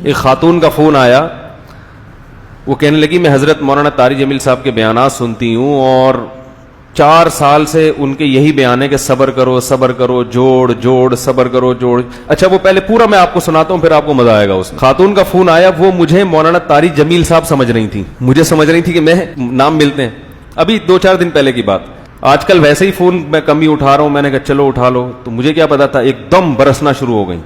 ایک خاتون کا فون آیا, وہ کہنے لگی میں حضرت مولانا طارق جمیل صاحب کے بیانات سنتی ہوں اور 4 سال سے ان کے یہی بیان ہے کہ صبر کرو صبر کرو, جوڑ جوڑ, صبر کرو جوڑ. اچھا وہ پہلے پورا میں آپ کو سناتا ہوں, پھر آپ کو مزہ آئے گا. اس خاتون کا فون آیا, وہ مجھے مولانا طارق جمیل صاحب سمجھ رہی تھی, مجھے سمجھ رہی تھی کہ میں نام ملتے ہیں, ابھی 2-4 دن پہلے کی بات. آج کل ویسے ہی فون میں کم ہی اٹھا رہا ہوں, میں نے کہا چلو اٹھا لو, تو مجھے کیا پتا تھا, ایک دم برسنا شروع ہو گئی.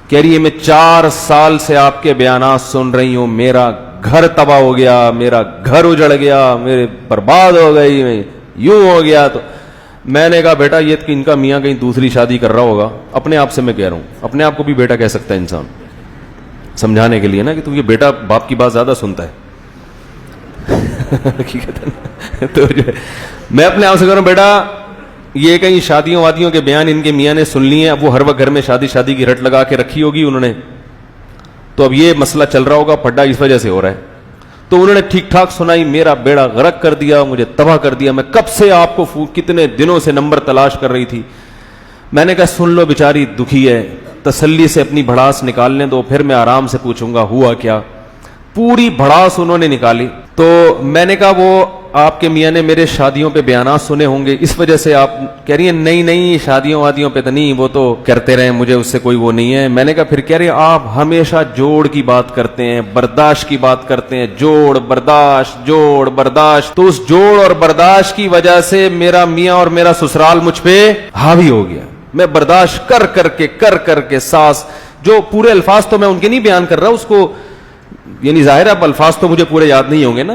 کہہ رہی ہے میں 4 سال سے آپ کے بیانات سن رہی ہوں, میرا گھر تباہ ہو گیا, میرا گھر اجڑ گیا, میرے برباد ہو گئی, میں یوں ہو گیا. تو میں نے کہا بیٹا یہ ان کا میاں کہیں دوسری شادی کر رہا ہوگا. اپنے آپ سے میں کہہ رہا ہوں, اپنے آپ کو بھی بیٹا کہہ سکتا ہے انسان, سمجھانے کے لیے نا, کہ تو یہ بیٹا باپ کی بات زیادہ سنتا ہے. تو میں اپنے آپ سے کہہ رہا ہوں بیٹا یہ کہیں شادیوں وادیوں کے بیان ان کے میاں نے سن لیے, اب وہ ہر وقت گھر میں شادی کی رٹ لگا کے رکھی ہوگی انہوں نے, تو اب یہ مسئلہ چل رہا ہوگا, پھڈا اس وجہ سے ہو رہا ہے. تو انہوں نے ٹھیک ٹھاک سنائی, میرا بیڑا غرق کر دیا, مجھے تباہ کر دیا, میں کب سے آپ کو کتنے دنوں سے نمبر تلاش کر رہی تھی. میں نے کہا سن لو, بیچاری دکھی ہے, تسلی سے اپنی بھڑاس نکالنے دو, پھر میں آرام سے پوچھوں گا ہوا کیا. پوری بھڑاس انہوں نے نکالی. تو میں نے کہا وہ آپ کے میاں نے میرے شادیوں پہ بیانات سنے ہوں گے, اس وجہ سے آپ کہہ رہی ہیں نہیں شادیوں وادیوں پہ تو نہیں, وہ تو کرتے رہے, مجھے اس سے کوئی وہ نہیں ہے. میں نے کہا پھر کہہ رہے آپ ہمیشہ جوڑ کی بات کرتے ہیں, برداشت کی بات کرتے ہیں, جوڑ برداشت. تو اس جوڑ اور برداشت کی وجہ سے میرا میاں اور میرا سسرال مجھ پہ حاوی ہو گیا. میں برداشت کر کے ساس, جو پورے الفاظ تو میں ان کے نہیں بیان کر رہا, اس کو یعنی ظاہر اب الفاظ تو مجھے پورے یاد نہیں ہوں گے نا,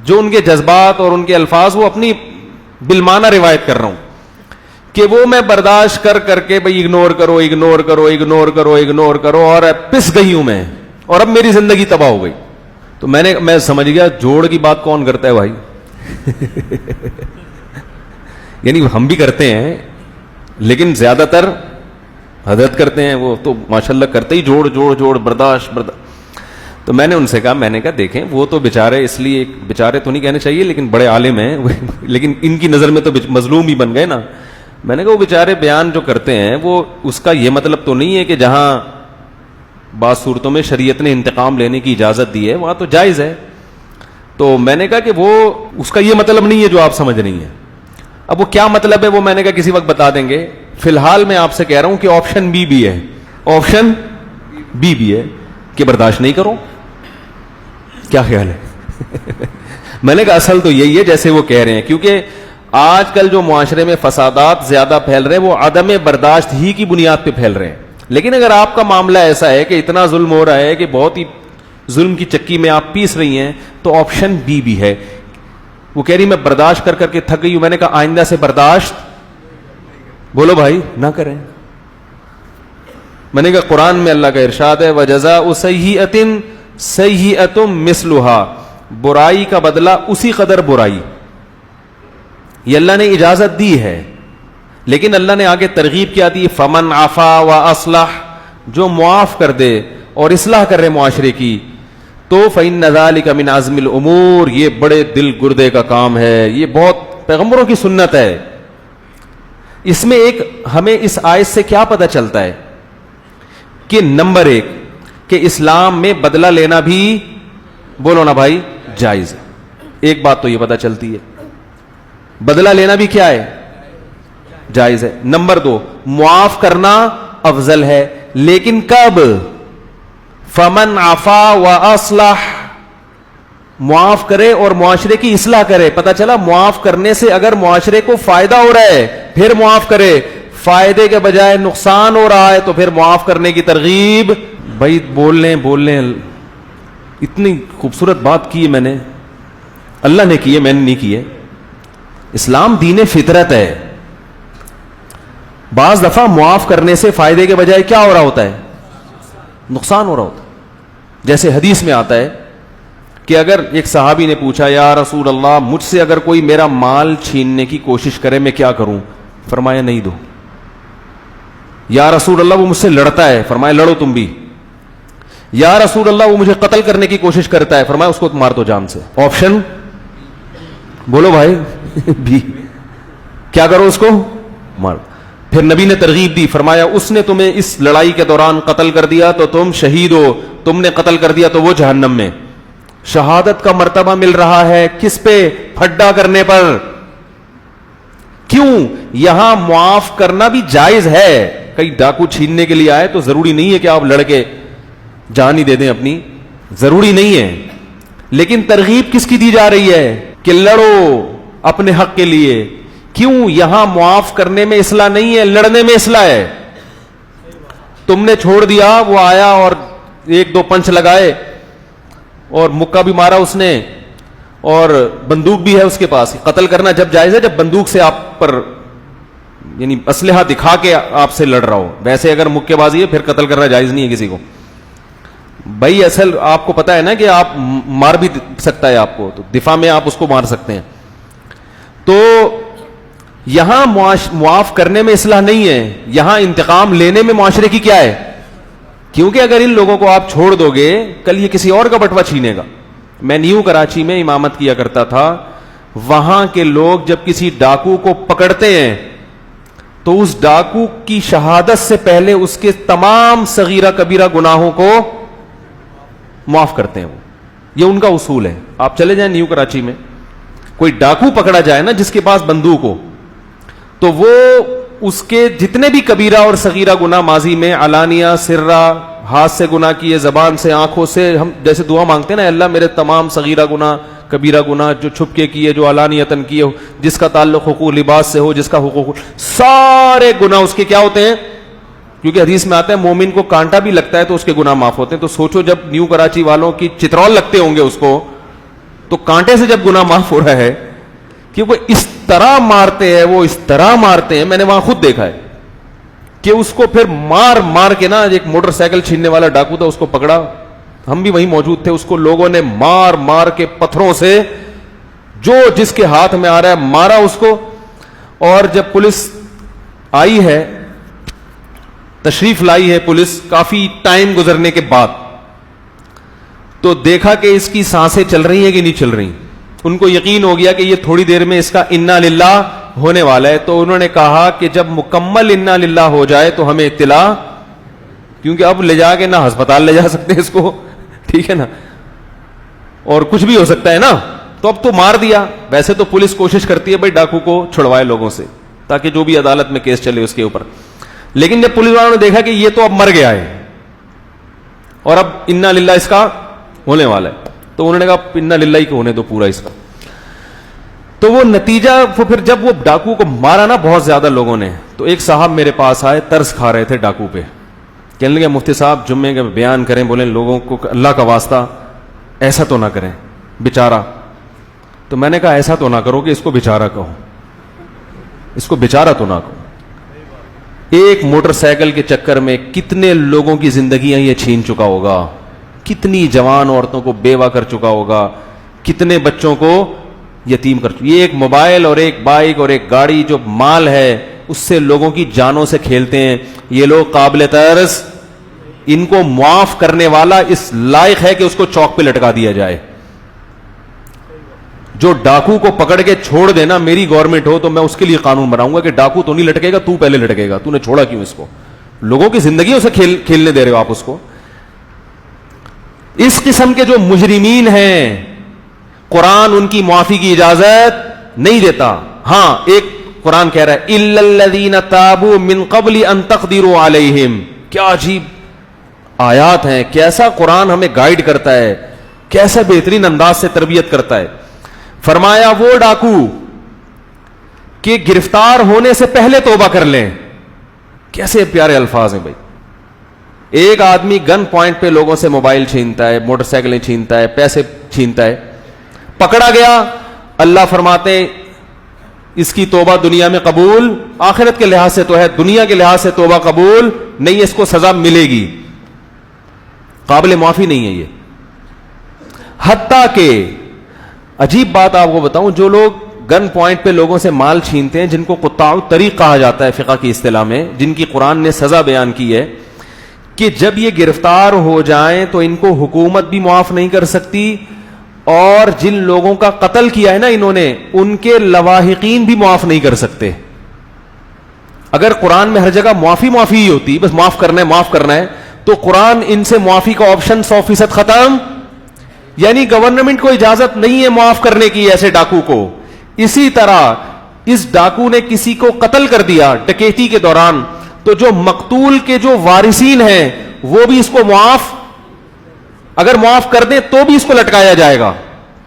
جو ان کے جذبات اور ان کے الفاظ وہ اپنی بالمعنی روایت کر رہا ہوں, کہ وہ میں برداشت کر کے بھئی اگنور کرو اور پس گئی ہوں میں, اور اب میری زندگی تباہ ہو گئی. تو میں سمجھ گیا جوڑ کی بات کون کرتا ہے بھائی. یعنی ہم بھی کرتے ہیں لیکن زیادہ تر حضرت کرتے ہیں, وہ تو ماشاءاللہ کرتے ہی جوڑ برداشت. تو میں نے ان سے کہا, میں نے کہا دیکھیں وہ تو بیچارے, اس لیے بیچارے تو نہیں کہنے چاہیے لیکن بڑے عالم ہیں, لیکن ان کی نظر میں تو مظلوم ہی بن گئے نا. میں نے کہا وہ بیچارے بیان جو کرتے ہیں وہ اس کا یہ مطلب تو نہیں ہے کہ جہاں بعض صورتوں میں شریعت نے انتقام لینے کی اجازت دی ہے وہاں تو جائز ہے. تو میں نے کہا کہ وہ اس کا یہ مطلب نہیں ہے جو آپ سمجھ رہی ہیں. اب وہ کیا مطلب ہے وہ میں نے کہا کسی وقت بتا دیں گے. فی الحال میں آپ سے کہہ رہا ہوں کہ آپشن بی بھی ہے, آپشن بی بھی ہے کہ برداشت نہیں کرو. کیا خیال ہے؟ میں نے کہا اصل تو یہی ہے جیسے وہ کہہ رہے ہیں, کیونکہ آج کل جو معاشرے میں فسادات زیادہ پھیل رہے ہیں وہ عدم برداشت ہی کی بنیاد پہ پھیل رہے ہیں. لیکن اگر آپ کا معاملہ ایسا ہے کہ اتنا ظلم ہو رہا ہے کہ بہت ہی ظلم کی چکی میں آپ پیس رہی ہیں, تو آپشن بی بھی ہے. وہ کہہ رہی میں برداشت کر کے تھک گئی ہوں. میں نے کہا آئندہ سے برداشت بولو بھائی نہ کریں. میں نے کہا قرآن میں اللہ کا ارشاد ہے وَجَزَاءُ سَيِّئَةٍ سَيِّئَةٌ مِثْلُهَا, برائی کا بدلہ اسی قدر برائی. یہ اللہ نے اجازت دی ہے, لیکن اللہ نے آگے ترغیب کیا دی, فَمَنْ عَفَا وَأَصْلَحَ, جو معاف کر دے اور اصلاح کر رہے معاشرے کی, تو فَإِنَّ ذَلِكَ مِنْ عَزْمِ الْأُمُورِ, یہ بڑے دل گردے کا کام ہے, یہ بہت پیغمبروں کی سنت ہے. اس میں ایک ہمیں اس آیت سے کیا پتہ چلتا ہے کہ نمبر 1 کہ اسلام میں بدلہ لینا بھی بولو نا بھائی جائز ہے. ایک بات تو یہ پتہ چلتی ہے, بدلہ لینا بھی کیا ہے جائز ہے. نمبر 2 معاف کرنا افضل ہے, لیکن کب؟ فمن عفا واصلح, معاف کرے اور معاشرے کی اصلاح کرے. پتہ چلا معاف کرنے سے اگر معاشرے کو فائدہ ہو رہا ہے پھر معاف کرے, فائدے کے بجائے نقصان ہو رہا ہے تو پھر معاف کرنے کی ترغیب. بھائی بول لیں اتنی خوبصورت بات کی ہے میں نے, اللہ نے کی ہے, میں نے نہیں کی ہے. اسلام دین فطرت ہے. بعض دفعہ معاف کرنے سے فائدے کے بجائے کیا ہو رہا ہوتا ہے, نقصان ہو رہا ہوتا ہے. جیسے حدیث میں آتا ہے کہ اگر ایک صحابی نے پوچھا یا رسول اللہ مجھ سے اگر کوئی میرا مال چھیننے کی کوشش کرے میں کیا کروں؟ فرمایا نہیں دو. یا رسول اللہ وہ مجھ سے لڑتا ہے, فرمایا لڑو تم بھی. یا رسول اللہ وہ مجھے قتل کرنے کی کوشش کرتا ہے, فرمایا اس کو مار دو جان سے. آپشن بولو بھائی بھی, کیا کرو اس کو مار. پھر نبی نے ترغیب دی, فرمایا اس نے تمہیں اس لڑائی کے دوران قتل کر دیا تو تم شہید ہو, تم نے قتل کر دیا تو وہ جہنم میں. شہادت کا مرتبہ مل رہا ہے کس پہ؟ پھڈا کرنے پر. کیوں؟ یہاں معاف کرنا بھی جائز ہے. کئی ڈاکو چھیننے کے لیے آئے تو ضروری نہیں ہے کہ آپ لڑکے جان ہی دے دیں اپنی, ضروری نہیں ہے. لیکن ترغیب کس کی دی جا رہی ہے کہ لڑو اپنے حق کے لیے. کیوں؟ یہاں معاف کرنے میں اصلاح نہیں ہے, لڑنے میں اصلاح ہے. تم نے چھوڑ دیا, وہ آیا اور ایک دو پنچ لگائے اور مکہ بھی مارا اس نے, اور بندوق بھی ہے اس کے پاس. قتل کرنا جب جائز ہے جب بندوق سے آپ پر یعنی اسلحہ دکھا کے آپ سے لڑ رہا ہو. ویسے اگر مکے بازی ہے پھر قتل کرنا جائز نہیں ہے کسی کو. بھائی اصل آپ کو پتا ہے نا کہ آپ مار بھی سکتا ہے آپ کو, تو دفاع میں آپ اس کو مار سکتے ہیں. تو یہاں معاف کرنے میں اصلاح نہیں ہے, یہاں انتقام لینے میں معاشرے کی کیا ہے. کیونکہ اگر ان لوگوں کو آپ چھوڑ دو گے کل یہ کسی اور کا بٹوا چھینے گا. میں نیو کراچی میں امامت کیا کرتا تھا, وہاں کے لوگ جب کسی ڈاکو کو پکڑتے ہیں تو اس ڈاکو کی شہادت سے پہلے اس کے تمام صغیرہ کبیرہ گناہوں کو معاف کرتے ہیں. یہ ان کا اصول ہے. آپ چلے جائیں نیو کراچی میں, کوئی ڈاکو پکڑا جائے نا جس کے پاس بندوق ہو, تو وہ اس کے جتنے بھی کبیرہ اور صغیرہ گناہ ماضی میں علانیہ سرہ, ہاتھ سے گناہ کیے, زبان سے, آنکھوں سے, ہم جیسے دعا مانگتے ہیں نا اللہ میرے تمام صغیرہ گناہ کبیرہ گناہ جو چھپ کے کیے, جو علانیتاً کیے ہو, جس کا تعلق حقوق لباس سے ہو, جس کا حقوق, سارے گناہ اس کے کیا ہوتے ہیں. کیونکہ حدیث میں آتا ہے مومن کو کانٹا بھی لگتا ہے تو اس کے گناہ معاف ہوتے ہیں. تو سوچو جب نیو کراچی والوں کی چترول لگتے ہوں گے اس کو, تو کانٹے سے جب گناہ معاف ہو رہا ہے کہ وہ اس طرح مارتے ہیں, وہ اس طرح مارتے ہیں. میں نے وہاں خود دیکھا ہے کہ اس کو پھر مار مار کے نا, ایک موٹر سائیکل چھیننے والا ڈاکو تھا, اس کو پکڑا, ہم بھی وہیں موجود تھے, اس کو لوگوں نے مار مار کے پتھروں سے جو جس کے ہاتھ میں آ رہا ہے مارا اس کو. اور جب پولیس آئی ہے, تشریف لائی ہے پولیس کافی ٹائم گزرنے کے بعد, تو دیکھا کہ اس کی سانسیں چل رہی ہیں کہ نہیں چل رہی. ان کو یقین ہو گیا کہ یہ تھوڑی دیر میں اس کا انا للہ ہونے والا ہے. تو انہوں نے کہا کہ جب مکمل انا للہ ہو جائے تو ہمیں اطلاع, کیونکہ اب لے جا کے نہ ہسپتال لے جا سکتے اس کو, ٹھیک ہے نا, اور کچھ بھی ہو سکتا ہے نا. تو اب تو مار دیا. ویسے تو پولیس کوشش کرتی ہے بھائی ڈاکو کو چھڑوائے لوگوں سے, تاکہ جو بھی عدالت میں کیس چلے اس کے اوپر. لیکن جب پولیس والوں نے دیکھا کہ یہ تو اب مر گیا ہے اور اب انا للہ اس کا ہونے والا ہے, تو انہوں نے کہا انا للہ ہی ہونے دو پورا اس کا. تو وہ نتیجہ پھر جب وہ ڈاکو کو مارا نا بہت زیادہ لوگوں نے, تو ایک صاحب میرے پاس آئے, ترس کھا رہے تھے ڈاکو پہ. کہنے لگے مفتی صاحب جمعے کا بیان کریں, بولیں لوگوں کو اللہ کا واسطہ ایسا تو نہ کریں بیچارہ. تو میں نے کہا ایسا تو نہ کرو کہ اس کو بیچارہ کہو, اس کو بیچارہ تو نہ کہو. ایک موٹر سائیکل کے چکر میں کتنے لوگوں کی زندگیاں یہ چھین چکا ہوگا, کتنی جوان عورتوں کو بیوہ کر چکا ہوگا, کتنے بچوں کو یتیم کر چکا. یہ ایک موبائل اور ایک بائک اور ایک گاڑی جو مال ہے اس سے لوگوں کی جانوں سے کھیلتے ہیں. یہ لوگ قابل ترس, ان کو معاف کرنے والا اس لائق ہے کہ اس کو چوک پہ لٹکا دیا جائے. جو ڈاکو کو پکڑ کے چھوڑ دینا, میری گورنمنٹ ہو تو میں اس کے لیے قانون بناؤں گا کہ ڈاکو تو نہیں لٹکے گا, تو پہلے لٹکے گا. تو نے چھوڑا کیوں اس کو؟ لوگوں کی زندگیوں سے کھیلنے دے رہے ہو آپ اس کو. اس قسم کے جو مجرمین ہیں قرآن ان کی معافی کی اجازت نہیں دیتا. ہاں ایک قرآن کہہ رہا ہے الا الذین تابوا من قبل ان تقدروا علیہم. کیا عجیب آیات ہیں, کیسا قرآن ہمیں گائیڈ کرتا ہے, کیسا بہترین انداز سے تربیت کرتا ہے. فرمایا وہ ڈاکو کہ گرفتار ہونے سے پہلے توبہ کر لیں. کیسے پیارے الفاظ ہیں بھائی. ایک آدمی گن پوائنٹ پہ لوگوں سے موبائل چھینتا ہے, موٹر سائیکلیں چھینتا ہے, پیسے چھینتا ہے, پکڑا گیا. اللہ فرماتے ہیں اس کی توبہ دنیا میں قبول, آخرت کے لحاظ سے تو ہے, دنیا کے لحاظ سے توبہ قبول نہیں, اس کو سزا ملے گی, قابل معافی نہیں ہے یہ. حتیٰ کہ عجیب بات آپ کو بتاؤں, جو لوگ گن پوائنٹ پہ لوگوں سے مال چھینتے ہیں, جن کو قطاع الطریق کہا جاتا ہے فقہ کی اصطلاح میں, جن کی قرآن نے سزا بیان کی ہے کہ جب یہ گرفتار ہو جائیں تو ان کو حکومت بھی معاف نہیں کر سکتی, اور جن لوگوں کا قتل کیا ہے نا انہوں نے, ان کے لواحقین بھی معاف نہیں کر سکتے. اگر قرآن میں ہر جگہ معافی ہی ہوتی, بس معاف کرنا ہے معاف کرنا ہے, تو قرآن ان سے معافی کا آپشن 100% ختم. یعنی گورنمنٹ کو اجازت نہیں ہے معاف کرنے کی ایسے ڈاکو کو. اسی طرح اس ڈاکو نے کسی کو قتل کر دیا ڈکیتی کے دوران, تو جو مقتول کے جو وارثین ہیں وہ بھی اس کو اگر معاف کر دیں تو بھی اس کو لٹکایا جائے گا.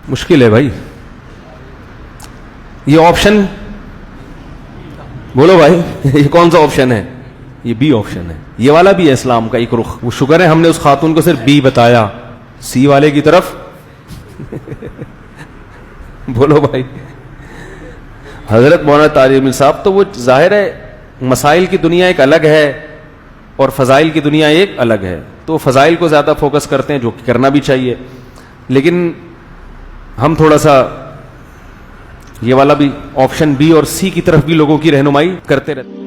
مشکل ہے بھائی. یہ آپشن بولو بھائی, یہ کون سا آپشن ہے؟ یہ بی آپشن ہے. یہ والا بھی ہے اسلام کا ایک رخ. وہ شکر ہے ہم نے اس خاتون کو صرف بی بتایا, سی والے کی طرف بولو بھائی. حضرت مولانا طارق صاحب تو وہ ظاہر ہے مسائل کی دنیا ایک الگ ہے اور فضائل کی دنیا ایک الگ ہے, تو فضائل کو زیادہ فوکس کرتے ہیں جو کہ کرنا بھی چاہیے, لیکن ہم تھوڑا سا یہ والا بھی آپشن بی اور سی کی طرف بھی لوگوں کی رہنمائی کرتے رہتے ہیں.